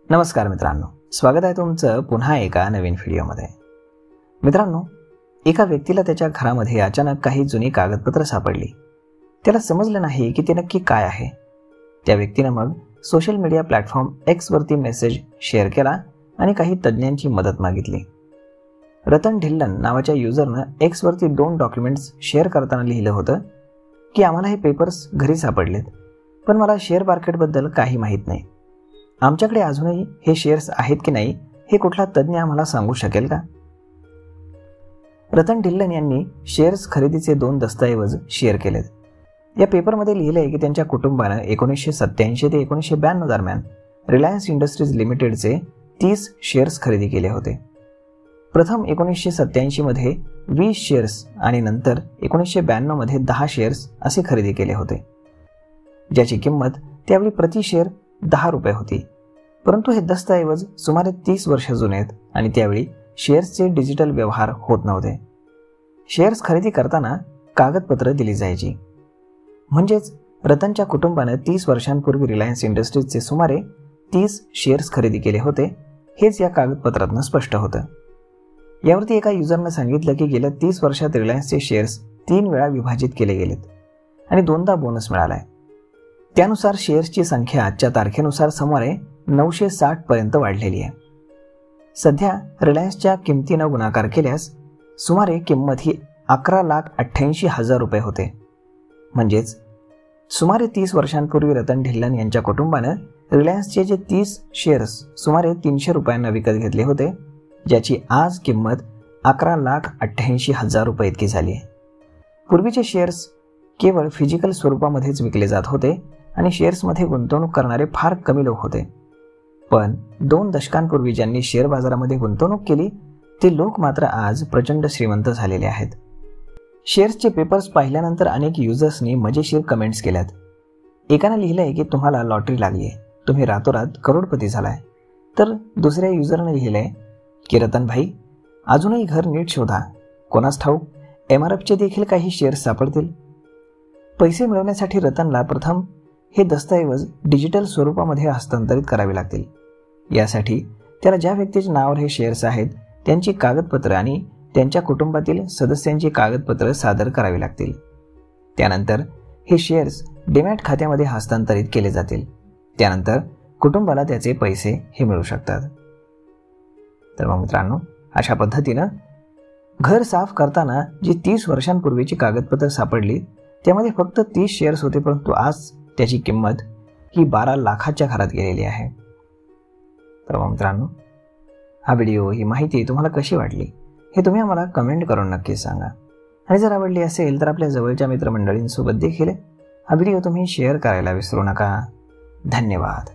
नमस्कार मित्रांनो, स्वागत आहे तुमचं पुन्हा एका नवीन व्हिडिओमध्ये। मित्रांनो, एका व्यक्तीला त्याच्या घरामध्ये अचानक काही जुनी कागदपत्र सापडली। त्याला समजलं नाही की ते नक्की काय आहे। त्या व्यक्तीने मग सोशल मीडिया प्लॅटफॉर्म X वरती मेसेज शेअर केला आणि काही तज्ञांची मदत मागितली। रतन ढिल्लन नावाच्या युजरनं X वरती 2 डॉक्युमेंट्स शेअर करताना लिहिलं होतं की आम्हाला हे पेपर्स घरी सापडलेत, पण मला शेअर मार्केटबद्दल काही माहीत नाही। आमच्याकडे अजूनही हे शेअर्स आहेत की नाही हे कुठला तज्ञ आम्हाला सांगू शकेल का? रतन ढिल्लन यांनी शेअर्स खरेदीचे 2 दस्तऐवज शेअर केलेत। या पेपरमध्ये लिहिलंय की त्यांच्या कुटुंबानं 1987 ते 1992 दरम्यान रिलायन्स इंडस्ट्रीज लिमिटेडचे 30 शेअर्स खरेदी केले होते। प्रथम 1987 मध्ये 20 शेअर्स आणि नंतर 1992 मध्ये 10 शेअर्स असे खरेदी केले होते, ज्याची किंमत त्यावेळी प्रति शेअर 10 रुपये होती। परंतु हे दस्तऐवज सुमारे 30 वर्ष जुने आहेत आणि त्यावेळी शेअर्सचे डिजिटल व्यवहार होत नव्हते। शेअर्स खरेदी करताना कागदपत्र दिली जायची। म्हणजेच रतनच्या कुटुंबाने 30 वर्षांपूर्वी रिलायन्स इंडस्ट्रीजचे सुमारे 30 शेअर्स खरेदी केले होते, हेच या कागदपत्रातून स्पष्ट होतं। यावरती एका युजरने सांगितलं की गेल्या 30 वर्षात रिलायन्सचे शेअर्स 3 वेळा विभाजित केले गेलेत आणि 2दा बोनस मिळालाय। त्यानुसार शेअर्सची संख्या आजच्या तारखेनुसार सुमारे 960 पर्यंत वाढलेली आहे। सध्या रिलायन्सच्या किमतीनं गुणाकार केल्यास सुमारे किंमत ही 11,88,000 रुपये होते। म्हणजेच सुमारे 30 वर्षांपूर्वी रतन ढिल्लन यांच्या कुटुंबानं रिलायन्सचे जे 30 शेअर्स सुमारे 300 रुपयांना विकत घेतले होते, ज्याची आज किंमत 11,88,000 रुपये इतकी झाली आहे। पूर्वीचे शेअर्स केवळ फिजिकल स्वरूपामध्येच विकले जात होते आणि शेअर्समध्ये गुंतवणूक करणारे फार कमी लोक होते। पण 2 दशकांपूर्वी ज्यांनी शेअर बाजारामध्ये गुंतवणूक केली ते लोक मात्र आज प्रचंड श्रीमंत झालेले आहेत। शेअर्सचे पेपर्स पाहिल्यानंतर अनेक युजर्सनी मजेशीर कमेंट्स केल्यात। एकाने लिहिलंय की तुम्हाला लॉटरी लागली आहे, तुम्ही रातोरात करोडपती झालाय। तर दुसऱ्या युजरने लिहिलंय की रतन भाई, अजूनही घर नीट शोधा, कोणास ठाऊक MRFचे देखील काही शेअर्स सापडतील। पैसे मिळवण्यासाठी रतनला प्रथम हे दस्तऐवज डिजिटल स्वरूपामध्ये हस्तांतरित करावे लागतील। यासाठी त्याला ज्या व्यक्तीच्या नावावर हे शेअर्स आहेत त्यांची कागदपत्र आणि त्यांच्या कुटुंबातील सदस्यांची कागदपत्र सादर करावी लागतील। त्यानंतर हे शेअर्स डीमॅट खात्यामध्ये हस्तांतरित केले जातील। त्यानंतर कुटुंबाला त्याचे पैसे हे मिळू शकतात। तर मग मित्रांनो, अशा पद्धतीनं घर साफ करताना जी 30 वर्षांपूर्वीची कागदपत्र सापडली त्यामध्ये फक्त 30 शेअर्स होते, परंतु आज त्याची किंमत ही 12 लाखाच्या घरात गेलेली आहे। तर मग मित्रांनो, हा व्हिडिओ, ही माहिती तुम्हाला कशी वाटली हे तुम्ही आम्हाला कमेंट करून नक्की सांगा। आणि जर आवडली असेल तर आपल्या जवळच्या मित्रमंडळींसोबत देखील हा व्हिडिओ तुम्ही शेअर करायला विसरू नका। धन्यवाद।